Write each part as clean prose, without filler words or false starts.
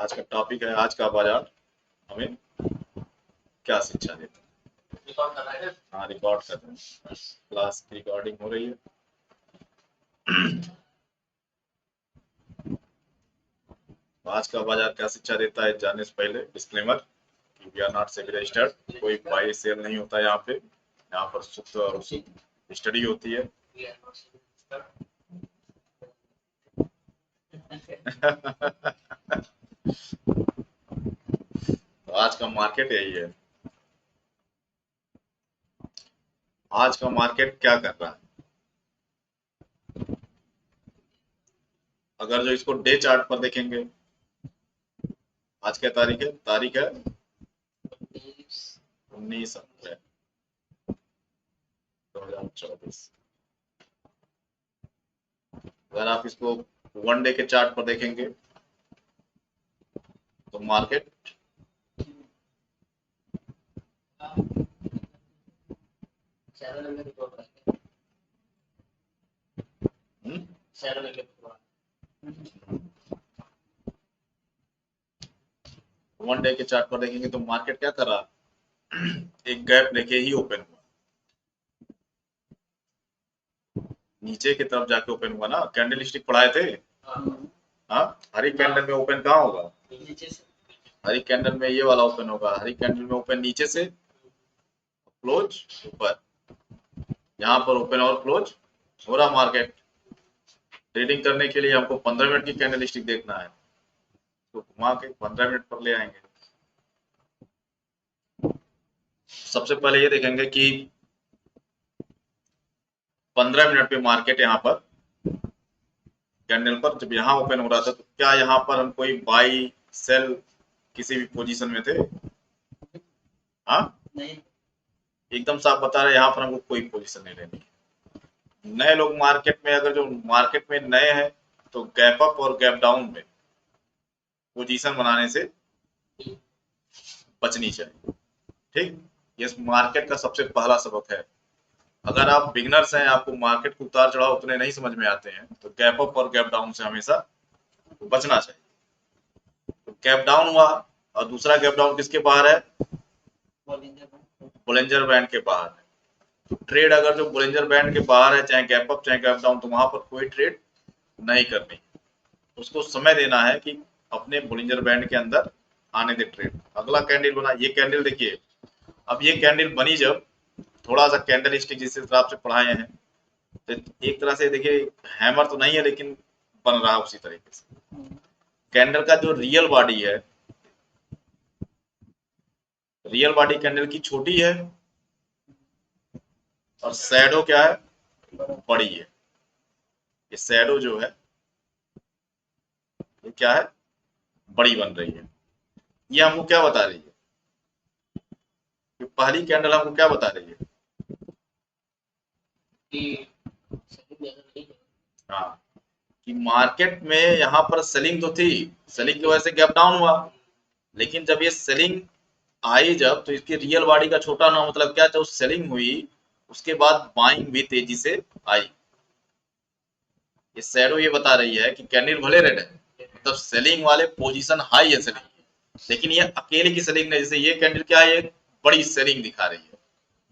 आज का टॉपिक है आज का बाजार हमें क्या शिक्षा देता है। हाँ, रिकॉर्ड कर रहे हैं, क्लास की रिकॉर्डिंग हो रही है। तो आज का बाजार क्या शिक्षा देता है जानने से पहले डिस्क्लेमर कि we are not SEBI registered, कोई बाई सेल नहीं होता यहाँ पे। यहाँ पर शुद्ध और शुद्ध स्टडी होती है। तो आज का मार्केट यही है। आज का मार्केट क्या कर रहा है? अगर जो इसको डे चार्ट पर देखेंगे, आज क्या तारीख है? तारीख है 19 अप्रैल 2024। अगर आप इसको वन डे के चार्ट पर देखेंगे तो मार्केट वन डे के चार्ट पर देखेंगे तो मार्केट क्या कर रहा? एक गैप लेके ही ओपन हुआ, नीचे की तरफ जाके ओपन हुआ ना। कैंडल स्टिक पढ़ाए थे। हाँ, हरी कैंडल में ओपन कहाँ होगा? हरी कैंडल में ये वाला ओपन होगा, हरी कैंडल में ओपन नीचे से, क्लोज ऊपर। यहाँ पर ओपन और क्लोज हो रहा मार्केट। ट्रेडिंग करने के लिए हमको 15 मिनट की कैंडल स्टिक देखना है, तो घुमा के 15 मिनट पर ले आएंगे। सबसे पहले ये देखेंगे कि 15 मिनट पे मार्केट यहाँ पर कैंडल पर जब यहाँ ओपन हो रहा था तो क्या यहाँ पर हम कोई बाई सेल किसी भी पोजीशन में थे? हाँ, नहीं, एकदम साफ बता रहे यहाँ पर हमको कोई पोजीशन नहीं लेनी। नए लोग मार्केट में, अगर जो मार्केट में नए हैं तो गैप अप और गैप डाउन में पोजीशन बनाने से बचनी चाहिए। ठीक, ये मार्केट का सबसे पहला सबक है। अगर आप बिगनर्स हैं, आपको मार्केट के उतार चढ़ाव उतने नहीं समझ में आते हैं, तो गैप अप और गैप डाउन से हमेशा बचना चाहिए। तो गैप डाउन हुआ और दूसरा गैप डाउन किसके बाहर है? बोलिंजर बैंड के बाहर है। तो ट्रेड अगर जो बोलिंजर बैंड के बाहर है, चाहे गैप अप चाहे गैप डाउन, तो वहां पर कोई ट्रेड नहीं करनी। उसको समय देना है कि अपने बोलिंजर बैंड के अंदर आने दे ट्रेड। अगला कैंडल बना, ये कैंडल देखिए। अब ये कैंडल बनी जब, थोड़ा सा कैंडल स्टिक जिस हिसाब से पढ़ाए हैं, तो एक तरह से देखिए हैमर तो नहीं है लेकिन बन रहा है उसी तरीके से। कैंडल का जो रियल बॉडी है, रियल बॉडी कैंडल की छोटी है और शैडो क्या है? बड़ी है। ये शैडो जो है ये क्या है? बड़ी बन रही है। ये हमको क्या बता रही है? ये पहली कैंडल हमको क्या बता रही है? हाँ, कि मार्केट में यहाँ पर सेलिंग तो थी, सेलिंग की वजह से गैप डाउन हुआ, लेकिन जब ये सेलिंग आई जब, तो इसकी रियल बॉडी का छोटा ना मतलब क्या, जब सेलिंग हुई उसके बाद बाइंग भी तेजी से आई। ये शैडो ये बता रही है कि कैंडल भले रेड है, मतलब सेलिंग वाले पोजीशन हाई है सेलिंग, लेकिन ये अकेले की सेलिंग नहीं। जैसे ये कैंडल क्या है, बड़ी सेलिंग दिखा रही है,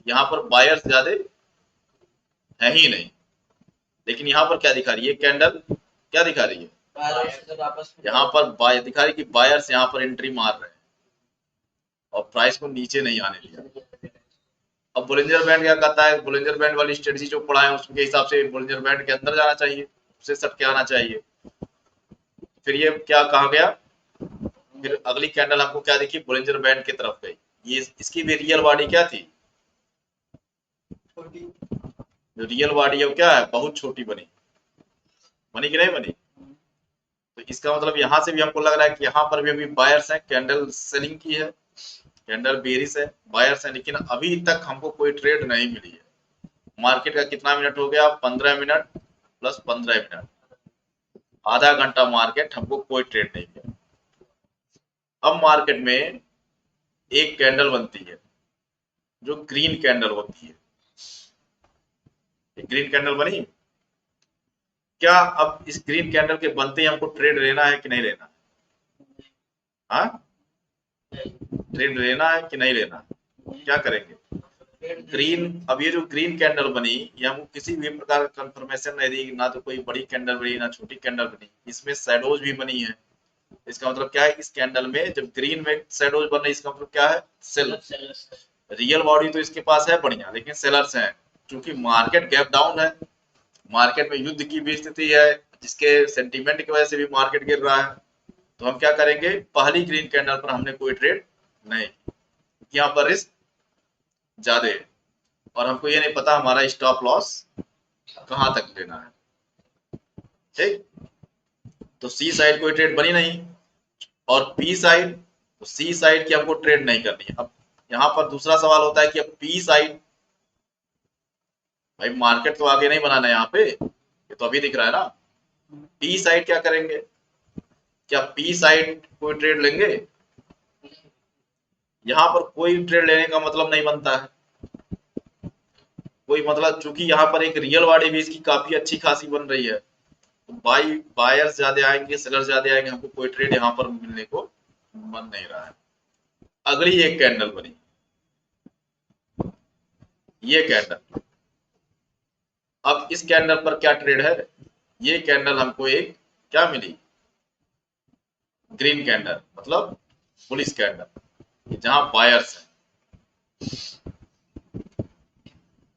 यहाँ पर बायर्स ज्यादा है ही नहीं, लेकिन यहाँ पर क्या दिखा रही है कैंडल? क्या दिखा रही है? यहाँ पर बाय दिखा रही कि बायर्स यहाँ पर एंट्री मार रहे हैं और प्राइस को नीचे नहीं आने दिया। अब बोलिंजर बैंड क्या कहता है? बोलिंजर बैंड वाली स्ट्रेटजी जो पढ़ा है उसके हिसाब से बोलिंजर बैंड के अंदर जाना चाहिए, उससे सट के आना चाहिए। फिर ये क्या कहा गया? फिर अगली कैंडल हमको क्या देखी? बोलिंजर बैंड की तरफ गई। ये इसकी भी रियल बॉडी क्या थी? जो रियल बॉडी है वो क्या है? बहुत छोटी बनी। बनी कि नहीं बनी? तो इसका मतलब यहाँ से भी हमको लग रहा है कि यहाँ पर भी अभी बायर्स हैं, कैंडल सेलिंग की है, कैंडल बेरिश है, बायर्स है, लेकिन अभी तक हमको कोई ट्रेड नहीं मिली है। मार्केट का कितना मिनट हो गया? 15 मिनट प्लस 15 मिनट, आधा घंटा मार्केट, हमको कोई ट्रेड नहीं मिला। अब मार्केट में एक कैंडल बनती है जो ग्रीन कैंडल होती है। ग्रीन कैंडल बनी। क्या अब इस ग्रीन कैंडल के बनते ही हमको ट्रेड लेना है कि नहीं लेना? हाँ, ट्रेड लेना है कि नहीं लेना है, क्या करेंगे? ग्रीन, अब ये जो ग्रीन कैंडल बनी, ये हमको किसी भी प्रकार का कंफर्मेशन नहीं दी, ना तो कोई बड़ी कैंडल बनी ना छोटी कैंडल बनी, इसमें शैडोज भी बनी है। इसका मतलब क्या है? इस कैंडल में जब ग्रीन में शैडोज बन रही, इसका मतलब क्या है? सेल। रियल बॉडी तो इसके पास है बढ़िया, लेकिन सेलर्स हैं। क्योंकि मार्केट गैप डाउन है, मार्केट में युद्ध की भी स्थिति है, जिसके सेंटीमेंट की वजह से भी मार्केट गिर रहा है। तो हम क्या करेंगे? पहली ग्रीन कैंडल पर हमने कोई ट्रेड नहीं, यहाँ पर रिस्क ज्यादा है और हमको ये नहीं पता हमारा स्टॉप लॉस कहाँ तक लेना है। ठीक, तो सी साइड कोई ट्रेड बनी नहीं, और पी साइड, तो सी साइड की हमको ट्रेड नहीं करनी है। अब यहाँ पर दूसरा सवाल होता है कि अब पी साइड, भाई मार्केट तो आगे नहीं बनाना है यहाँ पे, ये तो अभी दिख रहा है ना। पी साइड क्या करेंगे? क्या पी साइड कोई ट्रेड लेंगे? यहाँ पर कोई ट्रेड लेने का मतलब नहीं बनता है, कोई मतलब, चूंकि यहाँ पर एक रियल बॉडी भी इसकी काफी अच्छी खासी बन रही है, तो बायर्स ज्यादा आएंगे, सेलर ज्यादा आएंगे, हमको कोई ट्रेड यहाँ पर मिलने को मन नहीं रहा है। अगली एक कैंडल बनी, ये कैंडल, अब इस कैंडल पर क्या ट्रेड है? ये कैंडल हमको एक क्या मिली? ग्रीन कैंडल, मतलब बुलिश कैंडल, जहां बायर्स है।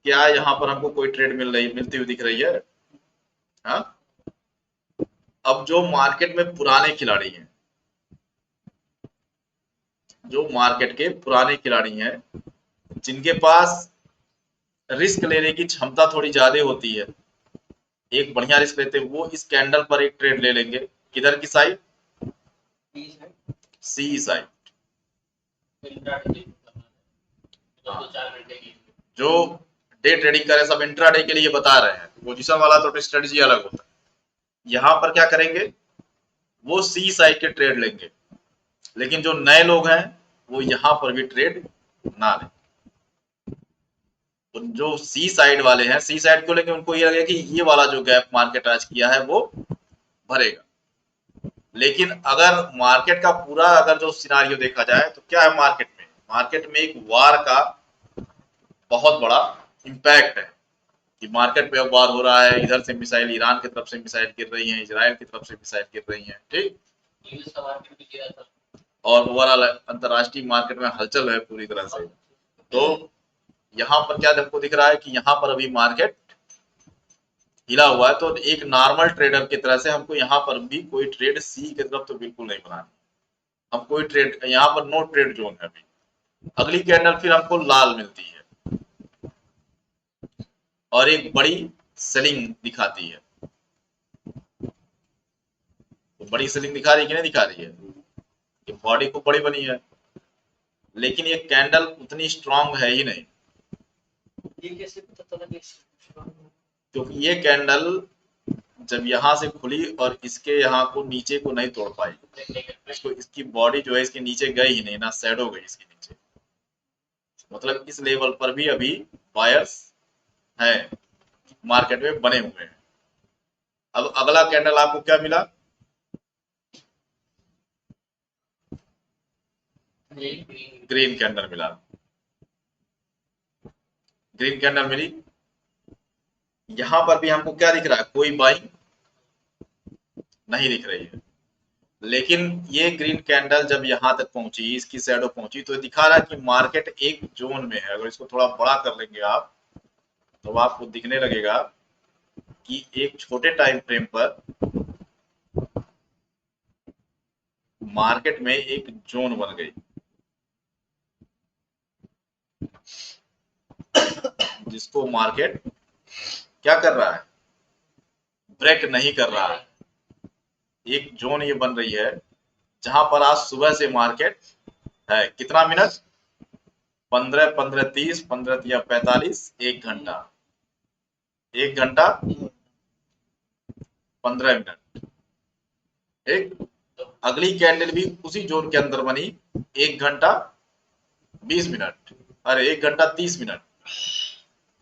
क्या यहाँ पर हमको कोई ट्रेड मिलती हुई दिख रही है? हाँ, अब जो मार्केट में पुराने खिलाड़ी हैं, जो मार्केट के पुराने खिलाड़ी हैं, जिनके पास रिस्क लेने की क्षमता थोड़ी ज्यादा होती है, एक बढ़िया रिस्क लेते हैं, वो इस कैंडल पर एक ट्रेड ले लेंगे। किधर की साइड? सी साइड। जो डे ट्रेडिंग करे सब इंट्राडे के लिए बता रहे हैं, पोजीशन वाला तो स्ट्रेटजी अलग होता है। यहाँ पर क्या करेंगे? वो सी साइड के ट्रेड लेंगे, लेकिन जो नए लोग हैं वो यहाँ पर भी ट्रेड ना लें। तो जो सी साइड वाले हैं, सी साइड को लेके उनको ये लगेगा कि ये वाला जो गैप मार्केट आज किया है वो भरेगा। लेकिन अगर मार्केट का पूरा अगर जो सिनारियो देखा जाए तो क्या है? मार्केट में एक वार का बहुत बड़ा इम्पैक्ट है, कि मार्केट पे अब वार हो रहा है, इधर से मिसाइल, ईरान की तरफ से मिसाइल गिर रही हैं, इजराइल की तरफ से मिसाइल गिर रही हैं, ठीक। और ओवरऑल अंतरराष्ट्रीय मार्केट में हलचल है पूरी तरह से। तो यहाँ पर क्या हमको दिख रहा है कि यहाँ पर अभी मार्केट हिला हुआ है, तो एक नॉर्मल ट्रेडर की तरह से हमको यहाँ पर भी कोई ट्रेड सी की तरफ तो बिल्कुल नहीं बनानी। हम कोई ट्रेड यहाँ पर, नो ट्रेड जोन है अभी। अगली कैंडल फिर हमको लाल मिलती है और एक बड़ी सेलिंग दिखाती है। तो बड़ी सेलिंग दिखा रही है कि नहीं दिखा रही है? ये बॉडी को बड़ी बनी है, लेकिन ये कैंडल उतनी स्ट्रांग है ही नहीं। ये कैसे पता चला? क्योंकि ये कैंडल जब यहाँ से खुली और इसके यहाँ को नीचे को नहीं तोड़ पाई, इसको, इसकी बॉडी जो है इसके नीचे गई ही नहीं, ना शैडो गई इसके नीचे। मतलब इस लेवल पर भी अभी बायर्स हैं, मार्केट में बने हुए हैं। अब अगला कैंडल आपको क्या मिला? ग्रीन कैंडल मिला, ग्रीन कैंडल मिली। यहां पर भी हमको क्या दिख रहा है? कोई बाइंग नहीं दिख रही है। लेकिन ये ग्रीन कैंडल जब यहां तक पहुंची, इसकी शैडो पहुंची, तो दिखा रहा है कि मार्केट एक जोन में है। अगर इसको थोड़ा बड़ा कर लेंगे आप, तो आपको दिखने लगेगा कि एक छोटे टाइम फ्रेम पर मार्केट में एक जोन बन गई, जिसको मार्केट क्या कर रहा है? ब्रेक नहीं कर रहा है। एक जोन ये बन रही है जहां पर आज सुबह से मार्केट है, कितना मिनट? 15, 15, 30, 15 या 45, 1 घंटा, 1 घंटा 15 मिनट। ठीक, अगली कैंडल भी उसी जोन के अंदर बनी, 1 घंटा 20 मिनट, अरे 1 घंटा 30 मिनट।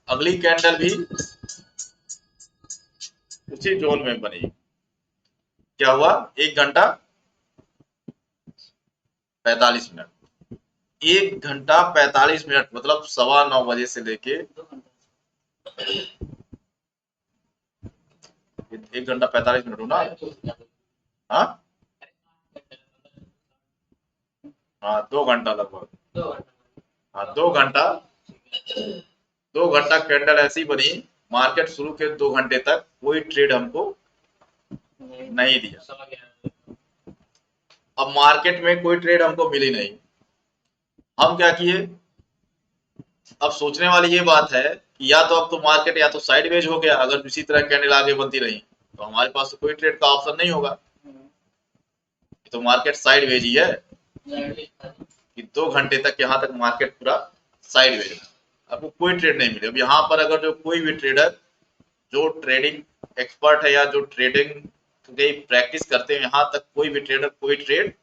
अगली कैंडल भी उसी जोन में बनी, क्या हुआ? 1 घंटा 45 मिनट। 1 घंटा 45 मिनट मतलब 9:15 से लेके 1 घंटा 45 मिनट हो ना। हाँ हाँ, 2 घंटा लगभग। हाँ 2 घंटा, 2 घंटा कैंडल ऐसी बनी, मार्केट शुरू के 2 घंटे तक कोई ट्रेड हमको नहीं दिया। अब मार्केट में कोई ट्रेड हमको मिली नहीं, हम क्या किए। अब सोचने वाली ये बात है कि या तो अब तो मार्केट या तो साइडवेज हो गया, अगर इसी तरह कैंडल आगे बनती रही तो हमारे पास तो कोई ट्रेड का ऑप्शन नहीं होगा, तो मार्केट साइडवेज ही है कि 2 घंटे तक यहाँ तक मार्केट पूरा साइडवेज है, आपको कोई ट्रेड नहीं मिले। अब यहाँ पर अगर जो कोई भी ट्रेडर जो ट्रेडिंग एक्सपर्ट है या जो ट्रेडिंग की प्रैक्टिस करते हैं, यहाँ तक कोई भी ट्रेडर कोई ट्रेड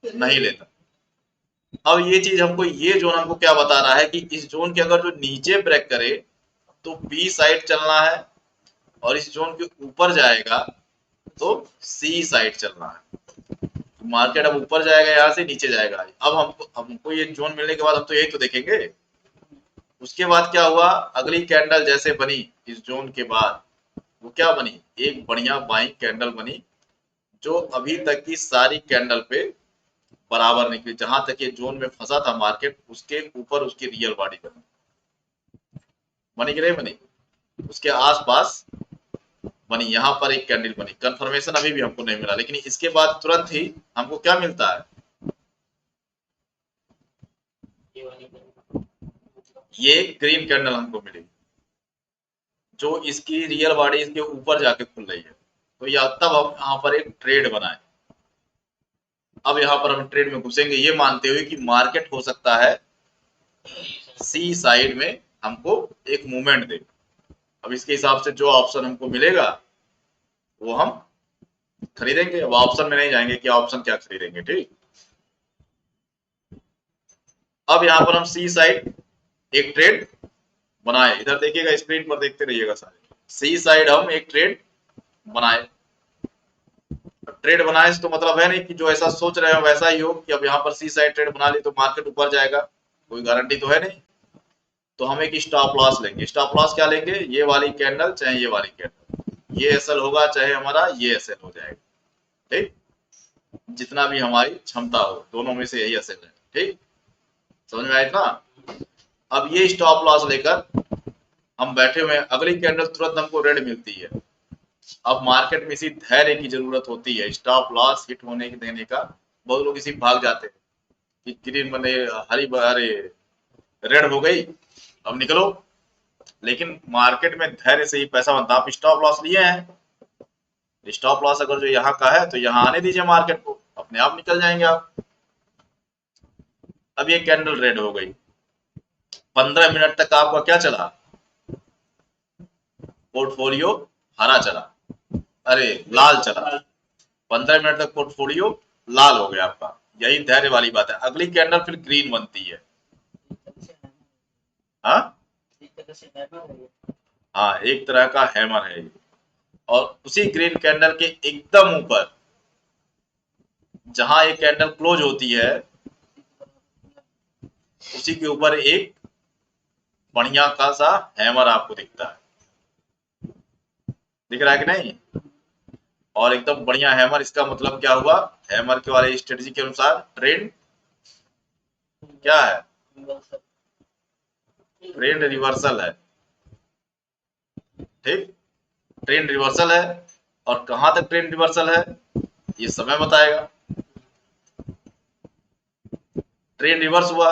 नहीं लेता। अब ये चीज हमको, ये जोन हमको क्या बता रहा है कि इस जोन के अगर जो नीचे ब्रेक करे तो बी साइड चलना है, और इस जोन के ऊपर जाएगा तो सी साइड चलना है। मार्केट अब ऊपर जाएगा यहाँ से, नीचे जाएगा। अब हमको ये जोन मिलने के बाद हम तो यही तो देखेंगे। उसके बाद क्या हुआ, अगली कैंडल जैसे बनी इस जोन के बाद, वो क्या बनी, एक बढ़िया बाइंग कैंडल बनी, जो अभी तक की सारी कैंडल पे बराबर निकली। जहां तक ये जोन में फंसा था मार्केट, उसके ऊपर उसकी रियल बॉडी बनी, बनी कि नहीं बनी, उसके आसपास बनी। यहाँ पर एक कैंडल बनी, कंफर्मेशन अभी भी हमको नहीं मिला, लेकिन इसके बाद तुरंत ही हमको क्या मिलता है, ये ग्रीन कैंडल हमको मिली, जो इसकी रियल बॉडी इसके ऊपर जाके खुल रही है। तो या तब हम यहाँ पर एक ट्रेड बनाए। अब यहाँ पर हम ट्रेड में घुसेंगे ये मानते हुए कि मार्केट हो सकता है सी साइड में हमको एक मूवमेंट दे। अब इसके हिसाब से जो ऑप्शन हमको मिलेगा वो हम खरीदेंगे। अब ऑप्शन में नहीं जाएंगे कि ऑप्शन क्या खरीदेंगे, ठीक। अब यहाँ पर हम सी साइड एक ट्रेड बनाए, इधर देखिएगा स्क्रीन पर देखते रहिएगा सारे। सी साइड हम एक ट्रेड बनाए। ट्रेड बनाए तो मतलब है नहीं कि जो ऐसा सोच रहे हो वैसा ही हो कि अब यहाँ पर सी साइड ट्रेड बना ली तो मार्केट ऊपर जाएगा, कोई गारंटी तो है नहीं। तो हम एक स्टॉप लॉस लेंगे। स्टॉप लॉस क्या लेंगे, ये वाली कैंडल चाहे ये वाली कैंडल, ये एसएल होगा चाहे हमारा ये एसएल हो जाएगा, ठीक। जितना भी हमारी क्षमता हो, दोनों में से यही एसएल है, ठीक। समझ में आया ना। अब ये स्टॉप लॉस लेकर हम बैठे हुए हैं, अगली कैंडल तुरंत हमको रेड मिलती है। अब मार्केट में इसी धैर्य की जरूरत होती है, स्टॉप लॉस हिट होने की देने का। बहुत लोग इसी भाग जाते हैं कि ग्रीन बने, हरी अरे रेड हो गई अब निकलो, लेकिन मार्केट में धैर्य से ही पैसा बनता है। आप स्टॉप लॉस लिए हैं, स्टॉप लॉस अगर जो यहाँ का है तो यहाँ आने दीजिए, मार्केट को अपने आप निकल जाएंगे आप। अब ये कैंडल रेड हो गई, 15 मिनट तक आपका क्या चला, पोर्टफोलियो हरा चला, अरे लाल चला। 15 मिनट तक पोर्टफोलियो लाल हो गया आपका, यही धैर्य वाली बात है। अगली कैंडल फिर ग्रीन बनती है। हाँ हाँ, एक तरह का हैमर है ये। और उसी ग्रीन कैंडल के एकदम ऊपर जहां ये कैंडल क्लोज होती है, उसी के ऊपर एक बढ़िया का सा हैमर आपको दिखता है, दिख रहा है कि नहीं। और एकदम बढ़िया हैमर, इसका मतलब क्या हुआ, हैमर के वाले स्ट्रेटजी के अनुसार ट्रेंड क्या है, ट्रेंड रिवर्सल है, ठीक। ट्रेंड रिवर्सल है, और कहां तक ट्रेंड रिवर्सल है ये समय बताएगा। ट्रेंड रिवर्स हुआ,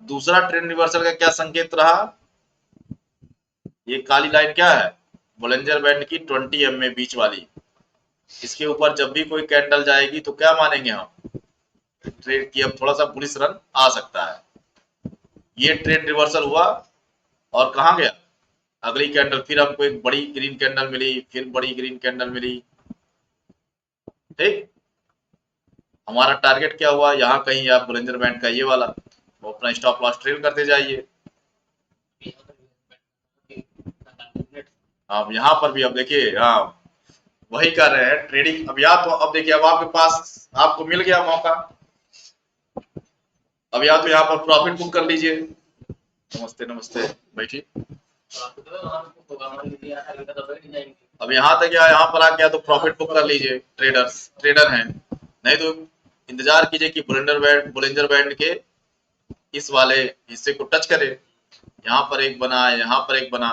दूसरा ट्रेंड रिवर्सल का क्या संकेत रहा, ये काली लाइन क्या है, बोलिंजर बैंड की 20 एमए बीच वाली। इसके ऊपर जब भी कोई कैंडल जाएगी तो क्या मानेंगे हम, ट्रेड की अब थोड़ा सा बुलिश रन आ सकता है। ये ट्रेंड रिवर्सल हुआ, और कहा गया, अगली कैंडल फिर हमको एक बड़ी ग्रीन कैंडल मिली, फिर बड़ी ग्रीन कैंडल मिली, ठीक। हमारा टारगेट क्या हुआ, यहाँ कहीं आप बोलिंजर बैंड का ये वाला, वो अपना स्टॉप लॉस ट्रेल करते जाइए। अब यहाँ पर भी अब देखिए, हाँ वही कर रहे हैं ट्रेडिंग। अब या तो अब देखिए, अब आपके पास आपको मिल गया मौका, अब या तो यहाँ पर प्रॉफिट बुक कर लीजिए। नमस्ते नमस्ते, बैठिए। अब यहाँ तक या यहाँ पर आ गया तो प्रॉफिट बुक कर लीजिए, ट्रेडर हैं। नहीं तो इंतजार कीजिए कि बुलिंजर बैंड के इस वाले हिस्से को टच करे। यहाँ पर एक बना, यहाँ पर एक बना,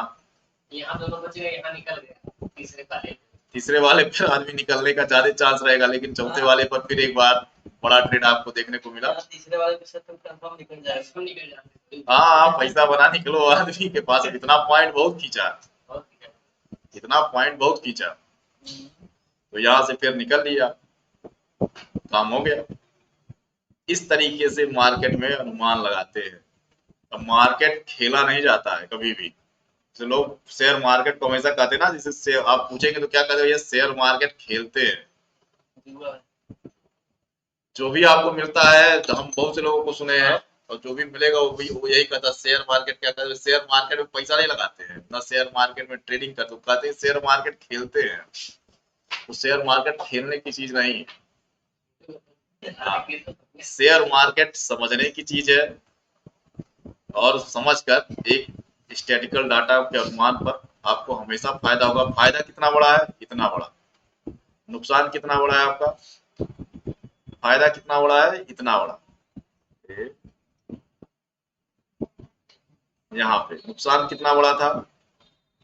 यहाँ दोनों बच गए, यहाँ निकल गया तीसरे वाले पर आदमी निकलने का ज्यादा चांस रहेगा, लेकिन चौथे वाले पर फिर एक बार बड़ा ट्रेड आपको देखने को मिला। तीसरे वाले पे तो कंफर्म निकल जाएगा। हाँ, पैसा बना निकलो, आदमी के पास इतना पॉइंट बहुत खींचा, इतना पॉइंट बहुत खींचा, तो यहाँ से फिर निकल लिया, काम हो गया। इस तरीके से मार्केट में अनुमान लगाते हैं। अब मार्केट खेला नहीं जाता है कभी भी। तो लोग शेयर मार्केट को हमेशा कहते हैं ना, जिसे आप पूछेंगे तो क्या कहते हैं, ये शेयर मार्केट खेलते हैं। जो भी आपको मिलता है, तो हम बहुत से लोगों को सुने हैं, और जो भी मिलेगा वो यही कहता है शेयर मार्केट क्या कहते हैं, शेयर मार्केट में पैसा नहीं लगाते हैं ना, शेयर मार्केट में ट्रेडिंग करते, तो कहते हैं शेयर मार्केट खेलते हैं। तो शेयर मार्केट खेलने की चीज नहीं, शेयर मार्केट समझने की चीज है, और समझकर एक स्टैटिकल डाटा के अनुमान पर आपको हमेशा फायदा होगा। फायदा कितना बड़ा है, इतना बड़ा। नुकसान कितना बड़ा है आपका, फायदा कितना बड़ा है, इतना बड़ा। यहाँ पे नुकसान कितना बड़ा था,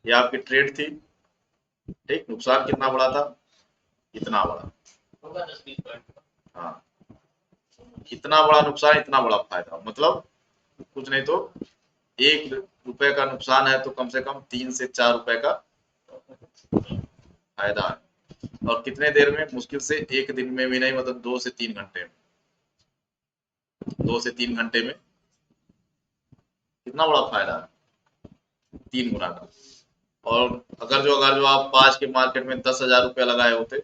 ये आपकी ट्रेड थी, ठीक, नुकसान कितना बड़ा था, इतना बड़ा। हाँ, इतना बड़ा नुकसान, इतना बड़ा फायदा, मतलब कुछ नहीं तो 1 रुपए का नुकसान है तो कम से कम 3 से 4 रुपए का फायदा है। और कितने देर में, मुश्किल से 1 दिन में भी नहीं, मतलब 2 से 3 घंटे में, 2 से 3 घंटे में कितना बड़ा फायदा है, 3 गुना का। और अगर जो आप आज के मार्केट में 10,000 रुपया लगाए होते,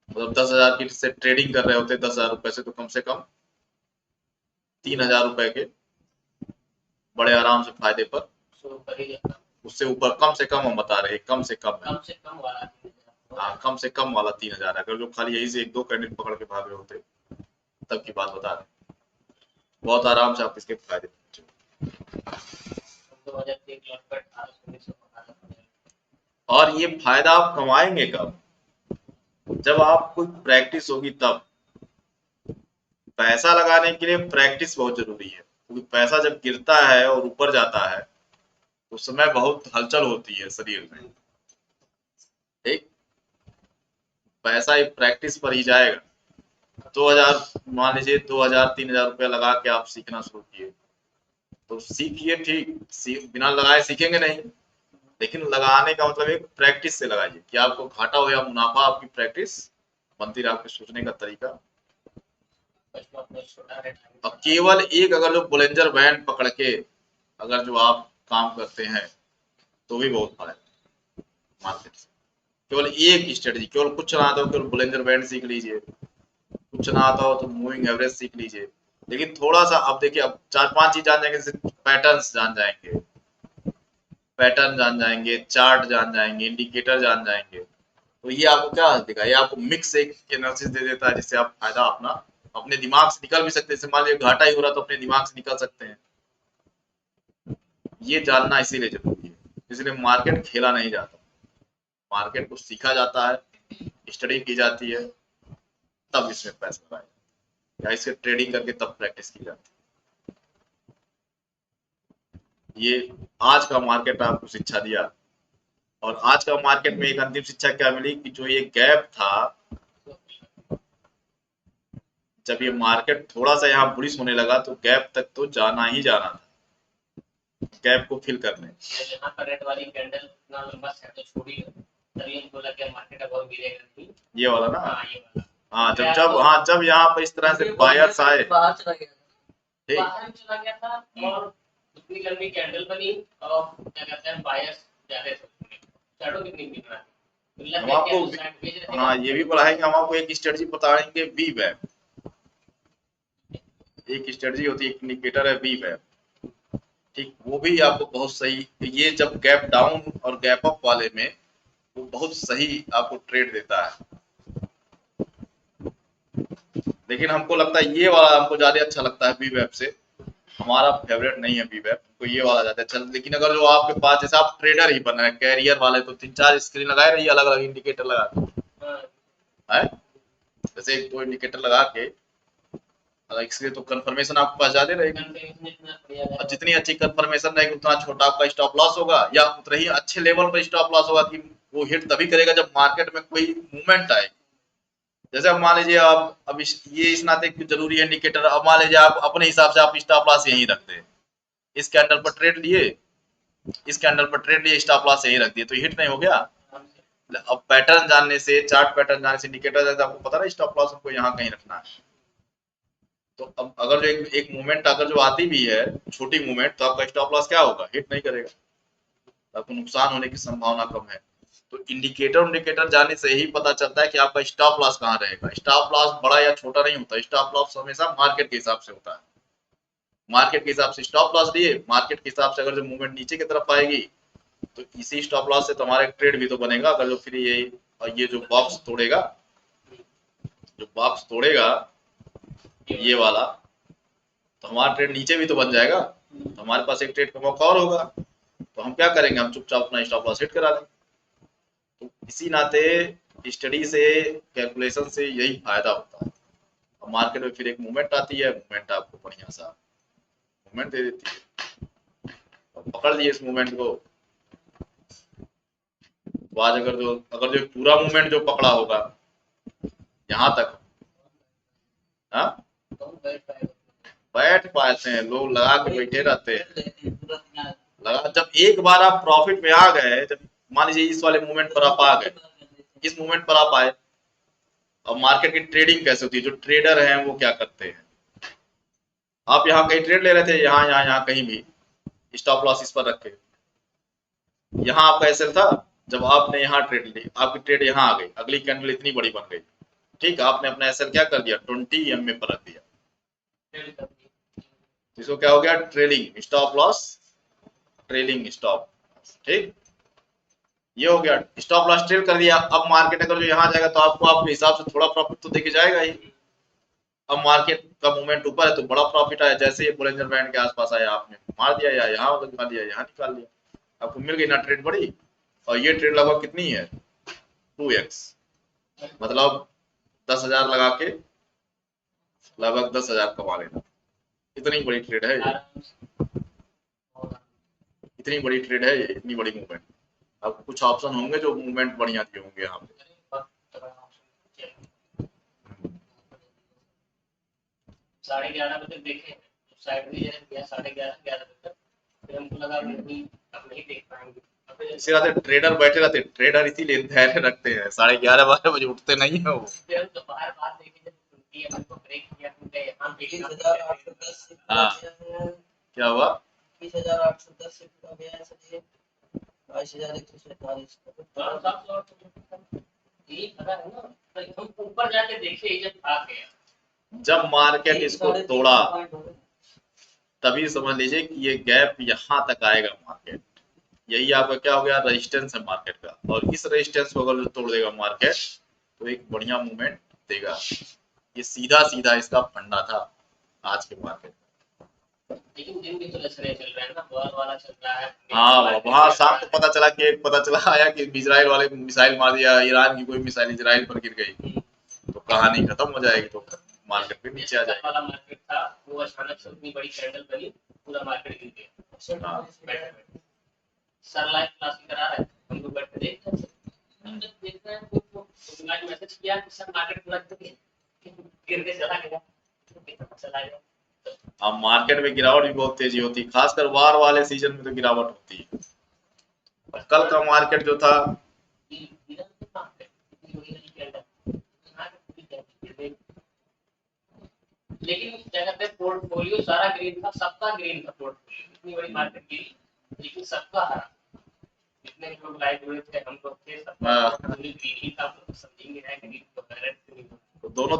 मतलब 10,000 की से ट्रेडिंग कर रहे होते 10,000 रुपए से, तो कम से कम 3,000 रुपए के बड़े आराम से फायदे पर, उससे ऊपर कम से कम हम बता रहे हैं, कम से कम वाला, हाँ, कम से कम वाला 3,000। अगर जो खाली यही से 1-2 कैंडल पकड़ के भागे होते तब की बात बता रहे, बहुत आराम से आप इसके फायदे। और ये फायदा आप कमाएंगे कब, जब आपको प्रैक्टिस होगी तब। पैसा लगाने के लिए प्रैक्टिस बहुत जरूरी है, क्योंकि पैसा जब गिरता है और ऊपर जाता है उस समय बहुत हलचल होती है शरीर में, ठीक। पैसा एक प्रैक्टिस पर ही जाएगा। 2,000, मान लीजिए 2,000-3,000 रुपया लगा के आप सीखना शुरू किए, तो सीखिए, ठीक, बिना लगाए सीखेंगे नहीं, लेकिन लगाने का मतलब एक प्रैक्टिस से लगाइए, कि आपको घाटा हो या मुनाफा, आपकी प्रैक्टिस बनती रहे, आपके सोचने का तरीका। अब केवल एक, अगर जो बुलिंजर बैंड पकड़ के अगर जो आप काम करते हैं तो भी बहुत फायदा मार्केट से। केवल एक स्ट्रेटजी, केवल कुछ ना आता हो केवल बुलिंजर बैंड सीख लीजिए, कुछ ना आता हो तो मूविंग एवरेज सीख लीजिए, लेकिन थोड़ा सा अब देखिए, अब 4-5 चीज जान जाएंगे, जैसे पैटर्न्स जान जाएंगे, चार्ट जान जाएंगे, इंडिकेटर जान जाएंगे, तो ये आपको क्या देगा, ये आपको मिक्स एक एनालिसिस दे देता है, जिससे आप फायदा अपना अपने दिमाग से निकल भी सकते हैं। जैसे मान लीजिए घाटा ही हो रहा तो अपने दिमाग से निकल सकते हैं। ये जानना इसीलिए जरूरी है, इसलिए मार्केट खेला नहीं जाता, मार्केट को सीखा जाता है, स्टडी की जाती है, तब इसमें पैसा लगाया, या इसे ट्रेडिंग करके तब प्रैक्टिस की जाती है। ये आज का मार्केट आपको शिक्षा दिया, और आज का मार्केट में एक अंतिम शिक्षा क्या मिली, कि जो ये गैप था, जब ये मार्केट थोड़ा सा यहाँ बुलिश होने लगा तो गैप तक तो जाना ही जाना था, गैप को फिल करने। यहाँ पर रेड वाली कैंडल इतना लंबा सेट तो छोड़ी, तभी हमको लगा कि मार्केट अब और गिरेगा नहीं, ये वाला ना, हाँ ये वाला, हाँ, जब यहाँ पर इस तरह से बायर्स आए, बाहर चला गया था, और इतनी लंबी कैंडल बनी, और क्या कहते हैं, बायर्स ज्यादा शैडो कितनी गिर रहा है। हम आपको, हाँ, ये भी पढ़ा है कि हम आपको एक स्ट्रेटजी बताएंगे, वी वेब, एक स्ट्रेटजी होती है, एक इंडिकेटर है वी वेब, ठीक, वो भी आपको बहुत सही, ये जब गैप डाउन और गैप अप वाले में वो बहुत सही आपको ट्रेड देता है, लेकिन हमको लगता है ये वाला हमको ज्यादा अच्छा लगता है वीवेब से। हमारा फेवरेट नहीं है वीवेब, हमको ये वाला ज्यादा अच्छा। लेकिन अगर जो आपके पास, जैसे आप ट्रेडर ही बन रहे हैं कैरियर वाले, तो 3-4 स्क्रीन लगाए रहिए, अलग अलग इंडिकेटर लगा के है। जैसे एक दो इंडिकेटर लगा के, इसलिए तो कंफर्मेशन आपके पास ज्यादा रहेगी। और जितनी अच्छी कंफर्मेशन रहेगी उतना छोटा आपका स्टॉप लॉस होगा, या उतना ही अच्छे लेवल पर स्टॉप लॉस होगा कि वो हिट तभी करेगा जब मार्केट में कोई मूवमेंट आएगी। जैसे अब मान लीजिए आप, अब ये इस नाते जरूरी है इंडिकेटर, अब मान लीजिए आप अपने हिसाब से आप स्टॉप लॉस यहीं रखते हैं, इस कैंडल पर ट्रेड लिए, इस कैंडल पर ट्रेड लिए, स्टॉप लॉस यहीं रख दिए, तो हिट नहीं हो गया। अब पैटर्न जानने से, चार्ट पैटर्न जानने से, इंडिकेटर जानने से आपको पता ना स्टॉप लॉस हमको यहाँ कहीं रखना है। तो अब अगर जो एक मूवमेंट अगर जो आती भी है, छोटी मूवमेंट, तो आपका स्टॉप लॉस क्या होगा, हिट नहीं करेगा, तो आपको नुकसान होने की संभावना कम है। तो इंडिकेटर जानने से ही पता चलता है कि आपका स्टॉप लॉस कहाँ रहेगा। स्टॉप लॉस बड़ा या छोटा नहीं होता, स्टॉप लॉस हमेशा मार्केट के हिसाब से होता है। मार्केट के हिसाब से स्टॉप लॉस दिए, मार्केट के हिसाब से अगर जो मूवमेंट नीचे की तरफ आएगी, तो इसी स्टॉप लॉस से तुम्हारा ट्रेड भी तो बनेगा। अगर जो फिर ये जो बॉक्स तोड़ेगा, जो बॉक्स तोड़ेगा ये वाला, तो हमारा ट्रेड नीचे भी तो बन जाएगा, तो हमारे पास एक ट्रेड का मौका और होगा। तो हम क्या करेंगे, हम चुपचाप अपना स्टॉप लॉस हिट करा देंगे। तो इसी नाते स्टडी से, कैलकुलेशन से यही फायदा होता है। अब मार्केट में फिर एक मूवमेंट आती है, मूवमेंट आपको बढ़िया सा मूवमेंट दे देती है, और पकड़ लिए इस मूवमेंट को। तो आज अगर जो पूरा मूवमेंट जो पकड़ा होगा यहाँ तक, हाँ बैठ पाते हैं लोग, लगा के बैठे रहते हैं। लगा, जब एक बार आप प्रॉफिट में आ गए, जब मान लीजिए इस वाले मूवमेंट पर आप आ गए, इस मूवमेंट पर आप आए, अब मार्केट की ट्रेडिंग कैसे होती है, जो ट्रेडर हैं वो क्या करते हैं, आप यहाँ कहीं ट्रेड ले रहे थे, यहाँ कहीं भी, स्टॉप लॉस इस पर रखे, यहाँ आपका एसएल था, जब आपने यहाँ ट्रेड ली, आपकी ट्रेड यहाँ आ गई, अगली कैंडल इतनी बड़ी बन गई, ठीक है, आपने अपना एसएल क्या कर दिया, 20 EMA पर रख दिया। इसको क्या हो गया, trailing stop loss, trailing stop, ठीक, ये हो गया। स्टॉप लॉस ट्रेल कर दिया। अब मार्केट अगर जो यहाँ जाएगा तो आपको आपके हिसाब से थोड़ा प्रॉफिट तो देके जाएगा ही। अब मार्केट का मूवमेंट ऊपर है तो बड़ा प्रॉफिट आया, जैसे ये बोलेंजर बैंड के आसपास आया, आपने मार दिया, या यहाँ निकाल दिया, यहाँ निकाल दिया, आपको मिल गई ना ट्रेड बड़ी। और ये ट्रेड लगभग कितनी है, 2x, मतलब 10,000 लगा के लगभग 10,000 कमा लेना। इतनी बड़ी ट्रेड है ये, इतनी बड़ी ट्रेड है ये, इतनी बड़ी मूवमेंट। अब कुछ ऑप्शन होंगे जो मूवमेंट बढ़िया दिए होंगे यहाँ पे। 11:30 बजे देखे, साइड भी गया 11:30 बजे तक, फिर हमको लगा अब नहीं देख पाएंगे। इसी रात ट्रेडर बैठे रहते, ट्रेडर इसीलिए धैर्य रखते हैं, 11:30-12 बजे उठते नहीं है वो। फिर तो बाहर बात देखी जब सुनती है, हमको ब्रेक किया, तुमने यहाँ पे 20,810 से हाँ, क्या हुआ, 20,810 से पूरा गया है सर, ये 22,147 हम ऊपर जाके देखे जब आ गया, जब मार्केट इसको तोड़ा तभी समझ लीजिए कि ये गैप यहाँ तक आएगा मार्केट, यही आपका क्या हो गया, रेजिस्टेंस है मार्केट का। और इस रेजिस्टेंस को अगर तोड़ देगा मार्केट तो एक बढ़िया मूवमेंट देगा। ये सीधा सीधा इसका फंडा था आज के मार्केट। लेकिन दिन भी तो लचरे चल रहा है ना, बॉल वाला चल रहा है। हाँ, वहाँ शाम को पता चला कि आया कि इजराइल वाले मिसाइल मार दिया, ईरान की कोई मिसाइल इजराइल पर गिर गई, तो कहानी खत्म हो जाएगी, तो मार्केट भी नीचे आ जाएगा। वाला मार्केट था वो अचानक से इतनी बड़ी कैंडल बनी, पूरा मार्केट गिर गया। हाँ, सर लाइव क्लास करा रहे हैं, हम लोग बैठ के देख रहे हैं, हम जब देख रहे हैं तो आज मैसेज किया कि सर मार्केट पूरा गिर के चला गया। अब मार्केट में गिरावट भी बहुत तेजी होती है, खासकर वार वाले सीजन में तो गिरावट होती है। कल का मार्केट जो था, लेकिन उस जगह पे पोर्टफोलियो सारा ग्रीन था, सबका ग्रीन था पोर्टफोलियो, इतनी बड़ी मार्केट गिरी लेकिन सबका हरा। जितने लोग लाइव हुए थे, हम लोग थे, सबका ग्रीन ही था, तो समझेंगे है ग्रीन तो डायरेक्ट तो दोनों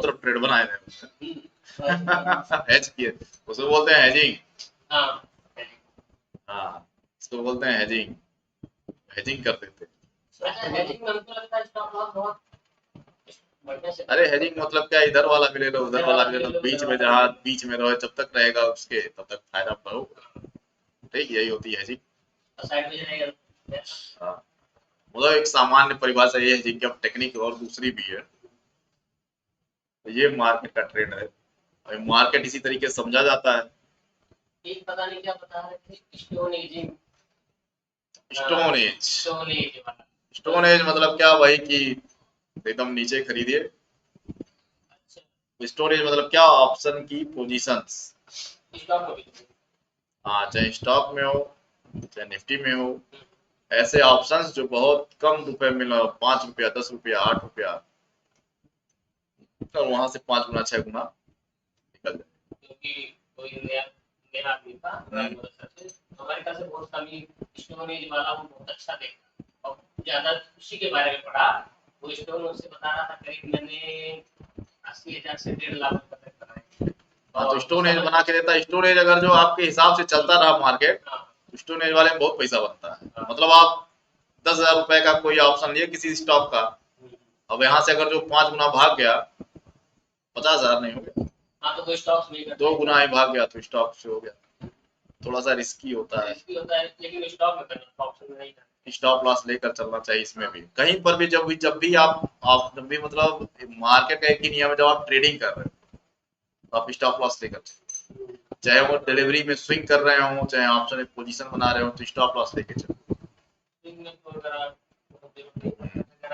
तरफ ट्रेड बनाए थे, हेज किए, उसको बोलते हैं हेजिंग। हाँ, इसको बोलते हैं हेजिंग, हेजिंग कर देते। अच्छा, हेजिंग में हमको लगता है स्टॉप लॉस बहुत बढ़िया से अरे हेजिंग मतलब क्या, इधर वाला भी ले लो उधर वाला भी ले लो, बीच में जहाँ बीच में रहे जब तक रहेगा उसके तब तक फायदा पाओ। ठीक, यही होती है हेजिंग। साइड में रहेगा। हाँ, मतलब एक सामान्य परिभाषा ये है कि अब टेक्निक और दूसरी भी है। तो ये मार्केट का ट्रेंड है, और मार्केट इसी तरीके से समझा जाता है। एक पता नहीं क्या बता रहे थे, stone ageing. Stone age, stone age वाला। स्टोन एज मतलब क्या, वही कि एकदम नीचे खरीदिए। अच्छा, स्टोन एज मतलब क्या, ऑप्शन की पोजीशंस। स्टॉक में भी। हाँ, चाहे स्टॉक में हो चाहे निफ्टी में हो, ऐसे ऑप्शंस जो बहुत कम रुपए में लो, 5 रुपया 10 रुपया 8 रुपया, और वहां से 5 गुना 6 गुना निकल जाए। क्योंकि कोई नया नया आदमी था हमारे ख्याल से बहुत कमी स्टोन एज वाला, वो बहुत अच्छा देखा और ज्यादा उसी के बारे में पढ़ा। वो स्टोन उससे बता रहा था करीब मैंने 80,000 से 1.5 लाख रुपए तक बनाए। हाँ, तो और स्टोन एज बना के देता है। स्टोन एज अगर जो आपके हिसाब से चलता रहा मार्केट, हाँ, स्टोन एज वाले में बहुत पैसा बनता है। हाँ। मतलब आप 10,000 रुपए का कोई ऑप्शन लिए किसी स्टॉक का, अब यहाँ से अगर जो 5 गुना भाग गया, 50,000 नहीं हो गया, हाँ, तो कोई स्टॉक्स नहीं करता 2 गुना ही भाग गया तो स्टॉक से हो गया। थोड़ा सा रिस्की होता है। रिस्की होता है, लेकिन स्टॉक में करना, ऑप्शन में नहीं करना। स्टॉप लॉस लेकर चलना चाहिए इसमें भी। कहीं पर भी जब भी आप जब भी मतलब मार्केट का एक ही नियम है, जब आप ट्रेडिंग कर रहे हो तो आप स्टॉप लॉस लेकर चलो। चाहे वो डिलीवरी में स्विंग कर रहे हो, चाहे ऑप्शन में पोजीशन बना रहे हो, तो स्टॉप लॉस लेके चलो। स्विंग में तो अगर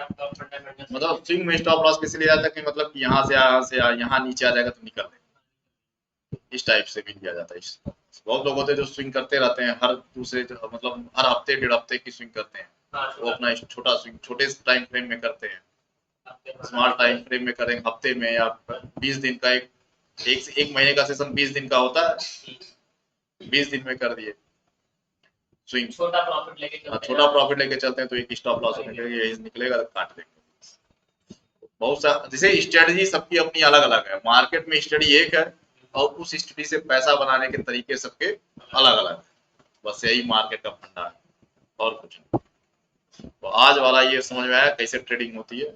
आपका फंडामेंटल मतलब स्विंग में स्टॉप लॉस किस लिए आता है कि मतलब कि यहाँ से यहाँ नीचे आ जाएगा तो निकल लेगा, इस टाइप से भी लिया जाता है। बहुत लोग होते हैं जो स्विंग करते रहते हैं, हर दूसरे मतलब हर हफ्ते 1.5 हफ्ते की स्विंग करते हैं। वो अपना छोटा स्विंग छोटे टाइम फ्रेम में करते हैं, स्मॉल टाइम फ्रेम में करें, हफ्ते में या 20 दिन का एक महीने का सेशन 20 दिन का होता है, 20 दिन में कर दिए स्विंग। छोटा प्रॉफिट लेके हाँ, चलते छोटा प्रॉफिट लेके चलते हैं तो एक स्टॉप लॉस होने के लिए निकलेगा तो काट देंगे। बहुत सा जैसे स्ट्रेटजी सबकी अपनी अलग अलग है, मार्केट में स्टडी एक है और उस स्टडी से पैसा बनाने के तरीके सबके अलग अलग है। बस यही मार्केट का फंडा है और कुछ नहीं। तो आज वाला ये समझ में आया कैसे ट्रेडिंग होती है।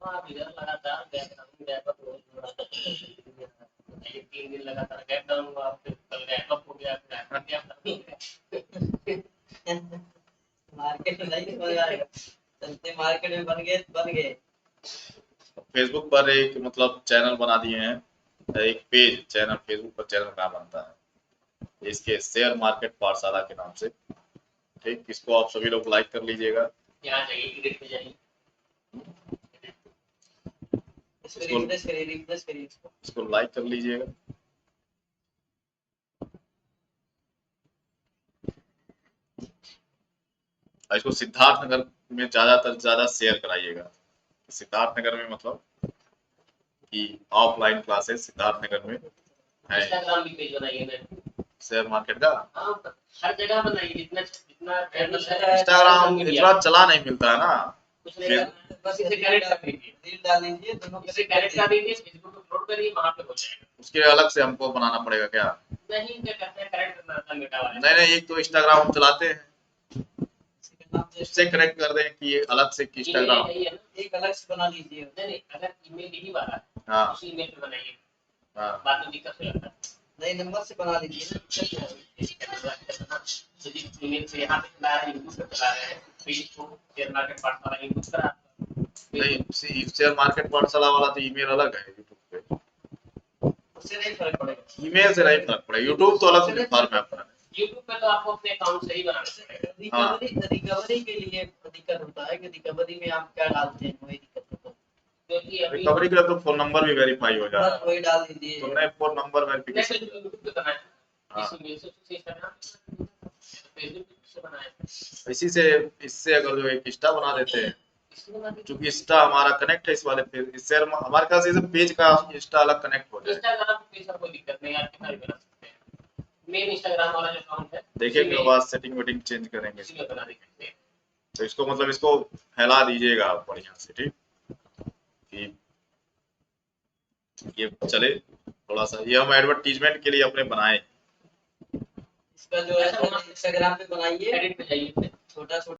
हाँ, इधर लगातार गैप डाउन गैप अप रोज हो रहा था। ये 3 दिन लगातार गैप डाउन हुआ, फिर कल गैप अप हो गया, फिर गैप डाउन हो गया। मार्केट में नहीं समझ आएगा, चलते मार्केट में बन गए। फेसबुक पर एक मतलब चैनल बना दिए हैं, एक पेज चैनल, फेसबुक पर चैनल कहाँ बनता है, इसके शेयर मार्केट पाठशाला के नाम से। ठीक, इसको आप सभी लोग लाइक कर लीजिएगा। यहाँ जाइए, एडिट पे जाइए, रिफ्रेश करिए इसको लाइक कर लीजिएगा। और इसको सिद्धार्थनगर में ज्यादा शेयर कराइएगा। सिद्धार्थनगर में मतलब कि ऑफलाइन क्लासेस सिद्धार्थनगर में है। इंस्टाग्राम भी पेज बनाइए ना, शेयर मार्केट का हाँ, हर जगह बनाइए, जितना जितना इंस्टाग्राम इतना चला नहीं मिलता है ना। कुछ नहीं करना, बस इसे कनेक्ट कर दीजिए, रील डाल दीजिए, दोनों इसे कनेक्ट कर दीजिए, फेसबुक पे अपलोड करिए, वहाँ पे हो जाएगा। उसके अलग से हमको बनाना पड़ेगा क्या? नहीं, क्या करते हैं, कनेक्ट करना था मेटा वाले। नहीं, एक तो इंस्टाग्राम हम चलाते हैं, उससे से कनेक्ट कर दें कि ये अलग से इंस्टाग्राम एक अलग से बना लीजिए। नहीं, अगर ईमेल यही वाला हाँ उसी ईमेल पे बनाइए, हाँ बाद में दिक्कत हो जाता है। नए नंबर से बना लीजिए ना। तो जिस ईमेल से यहाँ पे चला रहे हैं, यूट्यूब पे चला रहे हैं, पेज को शेयर मार्केट पाठशाला यूट्यूब करा, नहीं, शेयर मार्केट पाठशाला वाला तो ईमेल अलग है यूट्यूब पे, उससे नहीं फर्क पड़ेगा। ईमेल से नहीं फर्क पड़ेगा, यूट्यूब तो अलग प्लेटफॉर्म है अपना। यूट्यूब पे तो आपको अपने अकाउंट से ही बनाना पड़ेगा। रिकवरी के लिए दिक्कत होता है कि रिकवरी में आप क्या डालते हैं, वही दिक्कत होता है। क्योंकि अभी रिकवरी के लिए तो फोन नंबर भी वेरीफाई हो जाता बस वही डाल दीजिए। है, तो नए फोन नंबर वेरिफिकेशन। यूट्यूब पे बनाया, हाँ। इस ईमेल से इंस्टाग्राम, फेसबुक से बनाया, इसी से इससे अगर जो एक इंस्टा बना देते हैं, इससे बना दीजिए। क्योंकि इंस्टा हमारा कनेक्ट है इस वाले पेज, इससे हमारे ख्याल से पेज का इंस्टा अलग कनेक्ट हो जाए। इंस्टाग्राम पे सर कोई दिक्कत नहीं, आप कितना भी बना सकते हैं। मेन इंस्टाग्राम वाला जो अकाउंट है, देखेंगे उसी में- बाद सेटिंग वेटिंग चेंज करेंगे। उसी में बना देंगे। तो इसको मतलब इसको फैला दीजिएगा आप बढ़िया से, ठीक, कि ये चले थोड़ा सा। ये हम एडवर्टीजमेंट के लिए अपने बनाए। इसका जो है इंस्टाग्राम पे बनाइए, एडिट पे जाइए, छोटा छोटा